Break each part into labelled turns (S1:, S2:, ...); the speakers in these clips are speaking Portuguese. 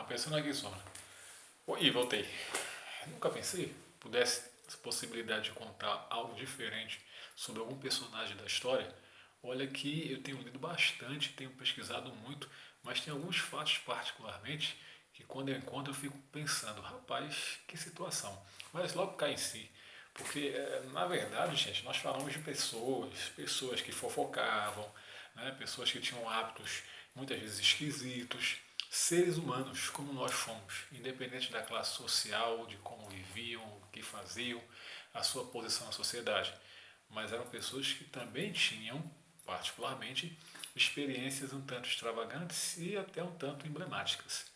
S1: pensando aqui só. E voltei. Nunca pensei pudesse essa possibilidade de contar algo diferente sobre algum personagem da história. Olha que eu tenho lido bastante, tenho pesquisado muito, mas tem alguns fatos particularmente que quando eu encontro eu fico pensando, rapaz, que situação. Mas logo cai em si. Porque, na verdade, gente, nós falamos de pessoas que fofocavam, né, pessoas que tinham hábitos muitas vezes esquisitos, seres humanos como nós fomos, independente da classe social, de como viviam, o que faziam, a sua posição na sociedade. Mas eram pessoas que também tinham, particularmente, experiências um tanto extravagantes e até um tanto emblemáticas.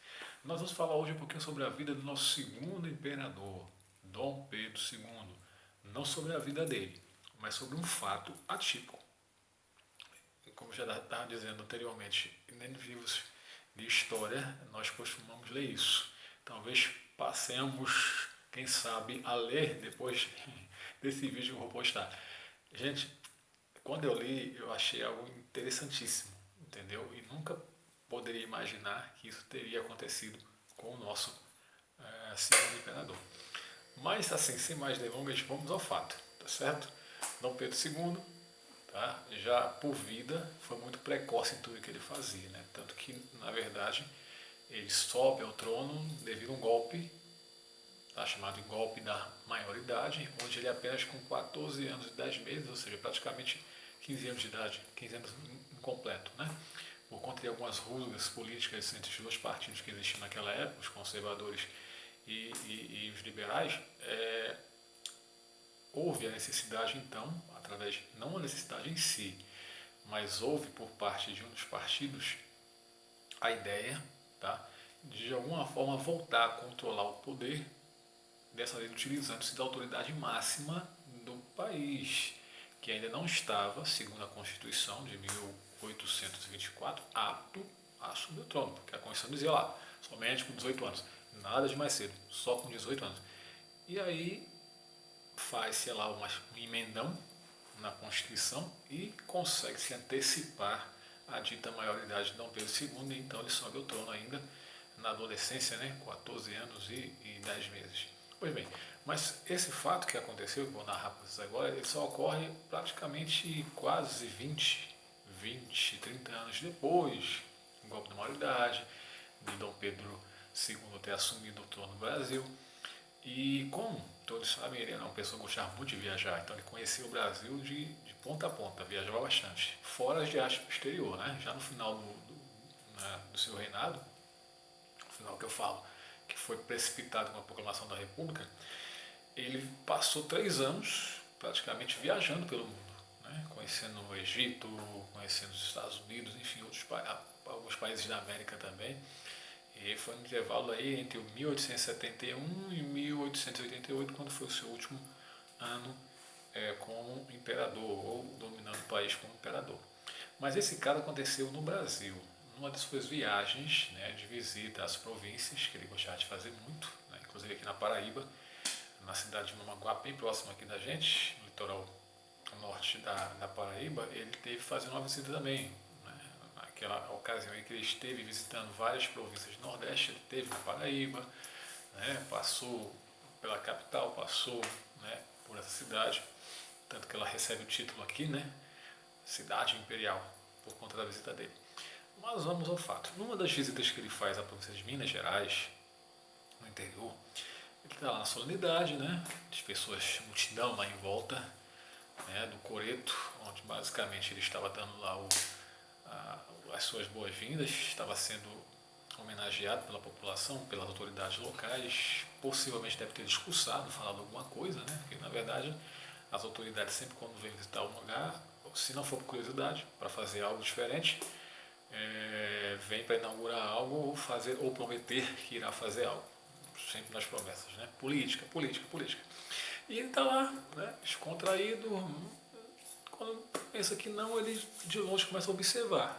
S1: Nós vamos falar hoje um pouquinho sobre a vida do nosso segundo imperador, Dom Pedro II. Não sobre a vida dele, mas sobre um fato atípico. Como já estava dizendo anteriormente, nem nos livros de história nós costumamos ler isso. Talvez passemos, quem sabe, a ler depois desse vídeo que eu vou postar. Gente, quando eu li, eu achei algo interessantíssimo, entendeu? E nunca poderia imaginar que isso teria acontecido com o nosso segundo imperador. Mas, assim, sem mais delongas, vamos ao fato, tá certo? Dom Pedro II, tá? Já por vida, foi muito precoce em tudo que ele fazia, né? Tanto que, na verdade, ele sobe ao trono devido a um golpe, tá? Chamado de golpe da maioridade, onde ele apenas com 14 anos e 10 meses, ou seja, praticamente 15 anos de idade, 15 anos incompleto, né? Por conta de algumas rusgas políticas entre os dois partidos que existiam naquela época, os conservadores e os liberais, houve a necessidade então, através, não a necessidade em si, mas houve por parte de um dos partidos a ideia, tá, de alguma forma voltar a controlar o poder, dessa vez utilizando-se da autoridade máxima do país, que ainda não estava, segundo a Constituição de 1824, apto a assumir o trono, porque a Constituição dizia lá, somente com 18 anos, nada de mais cedo, só com 18 anos. E aí faz, sei lá, um emendão na Constituição e consegue se antecipar a dita maioridade de Dom Pedro II, e então ele sobe ao trono ainda na adolescência, né, 14 anos e 10 meses. Pois bem, mas esse fato que aconteceu, que vou narrar para vocês agora, ele só ocorre praticamente quase 30 anos depois do golpe da maioridade, de Dom Pedro II ter assumido o trono do Brasil. E como todos sabem, ele era uma pessoa que gostava muito de viajar, então ele conhecia o Brasil de ponta a ponta, viajava bastante, fora as viagens para o exterior, né? Já no final do seu reinado, no final que eu falo, que foi precipitado com a proclamação da República, ele passou 3 anos praticamente viajando pelo mundo, né? Conhecendo o Egito, conhecendo os Estados Unidos, enfim, alguns países da América também. E foi no intervalo aí entre o 1871 e 1888, quando foi o seu último ano como imperador, ou dominando o país como imperador. Mas esse caso aconteceu no Brasil, numa das suas viagens, né, de visita às províncias, que ele gostava de fazer muito, né, inclusive aqui na Paraíba, na cidade de Mamaguá, bem próximo aqui da gente, no litoral norte da Paraíba, ele teve fazendo uma visita também. Naquela ocasião em que ele esteve visitando várias províncias do Nordeste, ele esteve na Paraíba, né, passou pela capital, passou, né, por essa cidade, tanto que ela recebe o título aqui, né, Cidade Imperial, por conta da visita dele. Mas vamos ao fato. Numa das visitas que ele faz à província de Minas Gerais, no interior, ele está lá na solenidade, né, as pessoas, multidão lá em volta, né, do coreto, onde basicamente ele estava dando lá as suas boas-vindas, estava sendo homenageado pela população, pelas autoridades locais, possivelmente deve ter discursado, falado alguma coisa, né? Porque na verdade as autoridades sempre quando vêm visitar um lugar, se não for por curiosidade, para fazer algo diferente, vem para inaugurar algo ou fazer ou prometer que irá fazer algo, sempre nas promessas, né? Política, política, política. E ele está lá, né? Descontraído. Quando pensa que não, ele de longe começa a observar.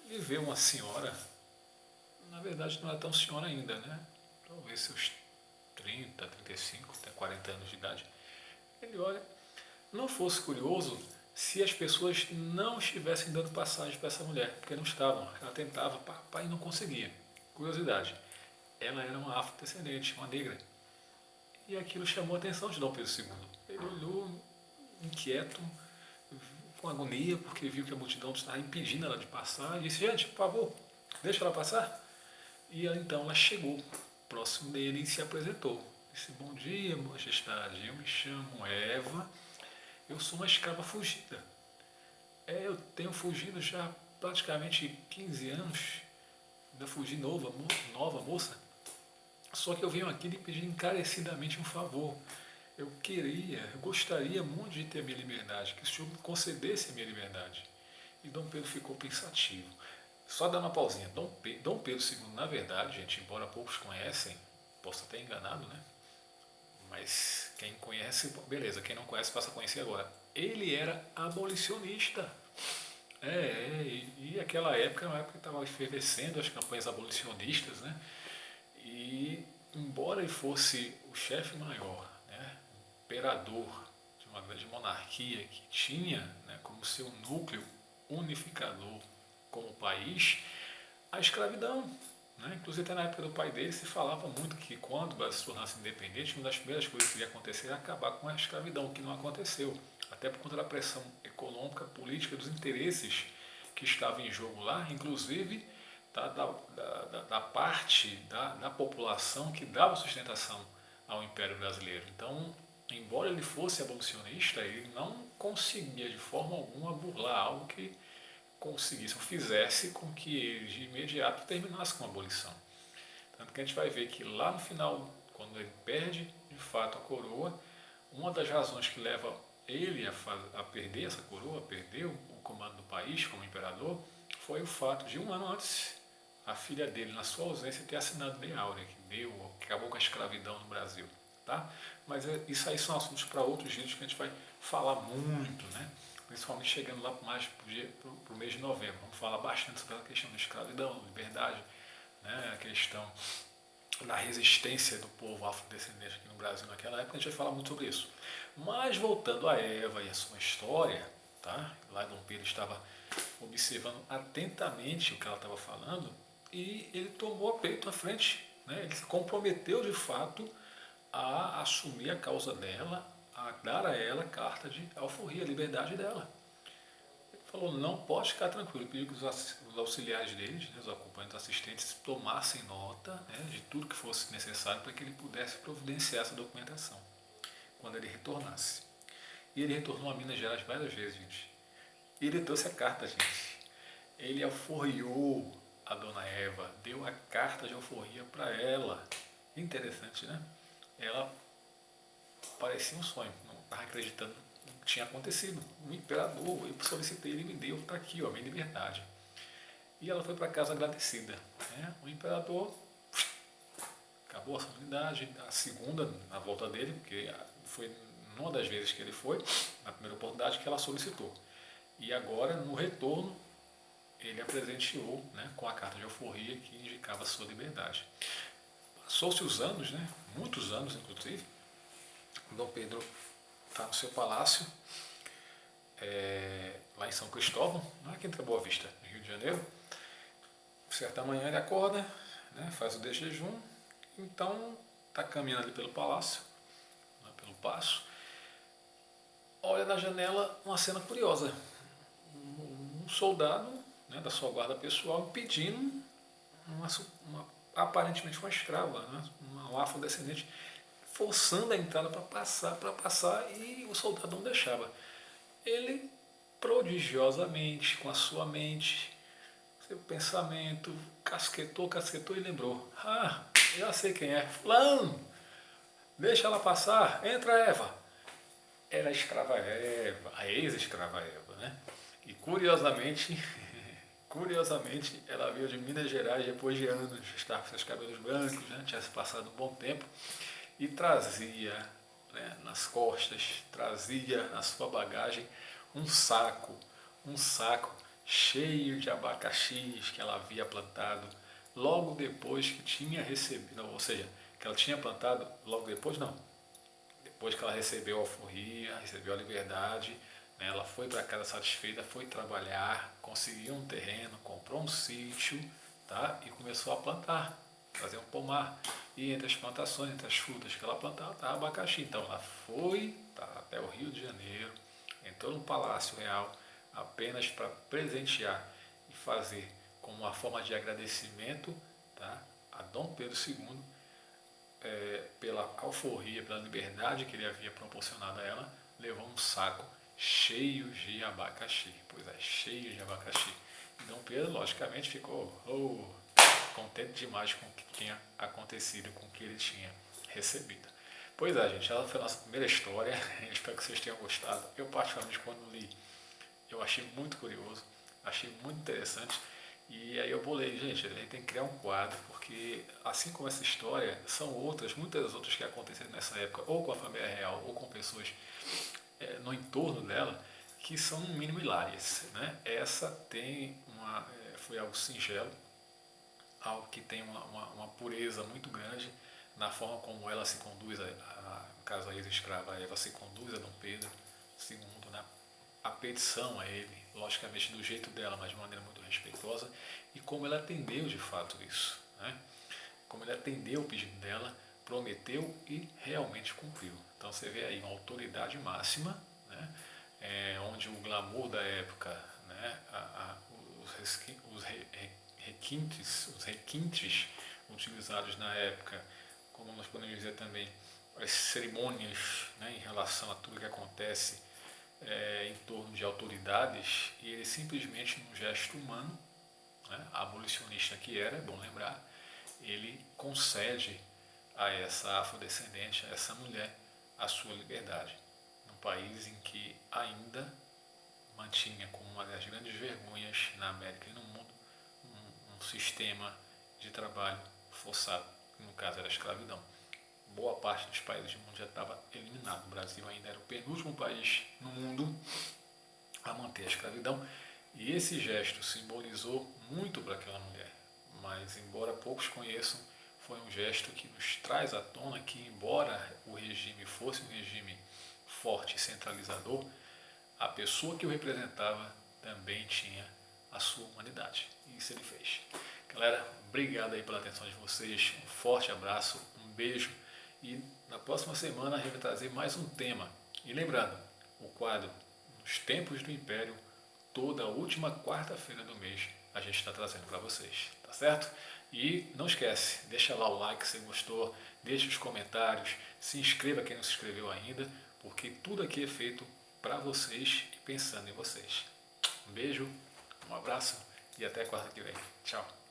S1: Ele vê uma senhora, na verdade não é tão senhora ainda, né? Talvez seus 30, 35, até 40 anos de idade. Ele olha, não fosse curioso se as pessoas não estivessem dando passagem para essa mulher, porque não estavam. Ela tentava, papai, e não conseguia. Curiosidade. ela era uma afrodescendente, uma negra. E aquilo chamou a atenção de Dom Pedro II. Ele olhou inquieto, com agonia, porque viu que a multidão estava impedindo ela de passar, e disse: gente, por favor, deixa ela passar. E então ela chegou próximo dele e se apresentou. Disse: bom dia, majestade, eu me chamo Eva, eu sou uma escrava fugida. Eu tenho fugido já há praticamente 15 anos, ainda fugi nova moça. Só que eu venho aqui lhe pedir encarecidamente um favor. Eu gostaria muito de ter a minha liberdade, que o senhor me concedesse a minha liberdade. E Dom Pedro ficou pensativo. Só dando uma pausinha, Dom Pedro II, na verdade, gente, embora poucos conhecem, posso estar enganado, né? Mas quem conhece, beleza, quem não conhece passa a conhecer agora. Ele era abolicionista. E aquela época era uma época que estava efervescendo as campanhas abolicionistas, né? E embora ele fosse o chefe maior, né, imperador de uma grande monarquia que tinha, né, como seu núcleo unificador como país, a escravidão. Né? Inclusive até na época do pai dele se falava muito que quando o Brasil se tornasse independente, uma das primeiras coisas que ia acontecer era acabar com a escravidão, que não aconteceu. Até por conta da pressão econômica, política, dos interesses que estavam em jogo lá, inclusive da parte da população que dava sustentação ao Império Brasileiro. Então, embora ele fosse abolicionista, ele não conseguia de forma alguma burlar algo que conseguisse ou fizesse com que ele de imediato terminasse com a abolição. Tanto que a gente vai ver que lá no final, quando ele perde de fato a coroa, uma das razões que leva ele a perder essa coroa, a perder o comando do país como imperador, foi o fato de um ano antes a filha dele, na sua ausência, ter assinado Lei Áurea, que acabou com a escravidão no Brasil. Tá? Mas isso aí são assuntos para outros vídeos que a gente vai falar muito, né? Principalmente chegando lá mais para o mês de novembro. Vamos falar bastante sobre a questão da escravidão, liberdade, né? A questão da resistência do povo afrodescendente aqui no Brasil naquela época, a gente vai falar muito sobre isso. Mas voltando a Eva e a sua história, tá? Lá Dom Pedro estava observando atentamente o que ela estava falando e ele tomou a peito à frente, né? Ele se comprometeu de fato a assumir a causa dela, a dar a ela a carta de alforria, a liberdade dela. Ele falou: não pode ficar tranquilo. Pediu que os auxiliares deles, né, os acompanhantes assistentes, tomassem nota, né, de tudo que fosse necessário para que ele pudesse providenciar essa documentação quando ele retornasse. E ele retornou a Minas Gerais várias vezes, gente. E ele trouxe a carta, gente. Ele alforriou a dona Eva, deu a carta de alforria para ela. Interessante, né? Ela parecia um sonho, não estava acreditando no que tinha acontecido. O imperador, eu solicitei, ele me deu, está aqui, ó, a minha liberdade. E ela foi para casa agradecida. Né? O imperador acabou a solenidade, a segunda, na volta dele, porque foi numa das vezes que ele foi, na primeira oportunidade, que ela solicitou. E agora, no retorno, ele a presenteou, né, com a carta de alforria que indicava a sua liberdade. Passou-se os anos, né, muitos anos inclusive, Dom Pedro está no seu palácio, lá em São Cristóvão, aqui entre Boa Vista, no Rio de Janeiro. Certa manhã ele acorda, né, faz o desjejum, então está caminhando ali pelo palácio, né, pelo paço, olha na janela uma cena curiosa. Um soldado, né, da sua guarda pessoal impedindo aparentemente uma escrava, né, uma afrodescendente, forçando a entrada para passar, e o soldado não deixava. Ele, prodigiosamente, com a sua mente, seu pensamento, casquetou e lembrou: ah, eu sei quem é, fulano, deixa ela passar, entra Eva. Era a escrava Eva, a ex-escrava Eva, né? E curiosamente, ela veio de Minas Gerais depois de anos, estava com seus cabelos brancos, né? Tinha se passado um bom tempo, e trazia, né, nas costas, trazia na sua bagagem um saco cheio de abacaxis que ela havia plantado logo depois que tinha recebido, ou seja, que ela tinha plantado logo depois, não, depois que ela recebeu a alforria, recebeu a liberdade, né, ela foi para casa satisfeita, foi trabalhar, conseguiu um terreno, comprou um sítio, tá, e começou a plantar. fazer um pomar. E entre as plantações, entre as frutas que ela plantava, estava abacaxi. Então ela foi até o Rio de Janeiro, entrou no Palácio Real apenas para presentear e fazer como uma forma de agradecimento, tá, a Dom Pedro II, pela alforria, pela liberdade que ele havia proporcionado a ela, levou um saco cheio de abacaxi. Pois é, cheio de abacaxi. E Dom Pedro, logicamente, ficou contente demais com o que tinha acontecido, com o que ele tinha recebido. Pois é, gente, ela foi a nossa primeira história. Eu espero que vocês tenham gostado. Eu, particularmente, quando li, eu achei muito curioso, achei muito interessante. E aí eu bolei, gente, a gente tem que criar um quadro, porque assim como essa história, são outras, muitas outras que aconteceram nessa época, ou com a família real, ou com pessoas no entorno dela, que são no mínimo hilárias. Né? Essa tem foi algo singelo, algo que tem uma pureza muito grande na forma como ela se conduz, no caso a ex-escrava Eva se conduz a Dom Pedro II, né? A petição a ele, logicamente do jeito dela, mas de maneira muito respeitosa, e como ela atendeu de fato isso. Né? Como ele atendeu o pedido dela, prometeu e realmente cumpriu. Então você vê aí uma autoridade máxima, né? Onde o glamour da época, né? Os requintes utilizados na época, como nós podemos dizer também, as cerimônias, né, em relação a tudo que acontece em torno de autoridades, e ele simplesmente, num gesto humano, né, abolicionista que era, é bom lembrar, ele concede a essa afrodescendente, a essa mulher, a sua liberdade, num país em que ainda mantinha como uma das grandes vergonhas na América e no mundo um sistema de trabalho forçado, que no caso era a escravidão. Boa parte dos países do mundo já estava eliminado. O Brasil ainda era o penúltimo país no mundo a manter a escravidão. E esse gesto simbolizou muito para aquela mulher. Mas, embora poucos conheçam, foi um gesto que nos traz à tona que, embora o regime fosse um regime forte e centralizador, a pessoa que o representava também tinha a sua humanidade. E isso ele fez. Galera, obrigado aí pela atenção de vocês. Um forte abraço, um beijo. E na próxima semana a gente vai trazer mais um tema. E lembrando, o quadro Nos Tempos do Império, toda última quarta-feira do mês, a gente está trazendo para vocês, tá certo? E não esquece, deixa lá o like se gostou, deixa os comentários, se inscreva quem não se inscreveu ainda, porque tudo aqui é feito para vocês e pensando em vocês. Um beijo, um abraço e até quarta que vem. Tchau.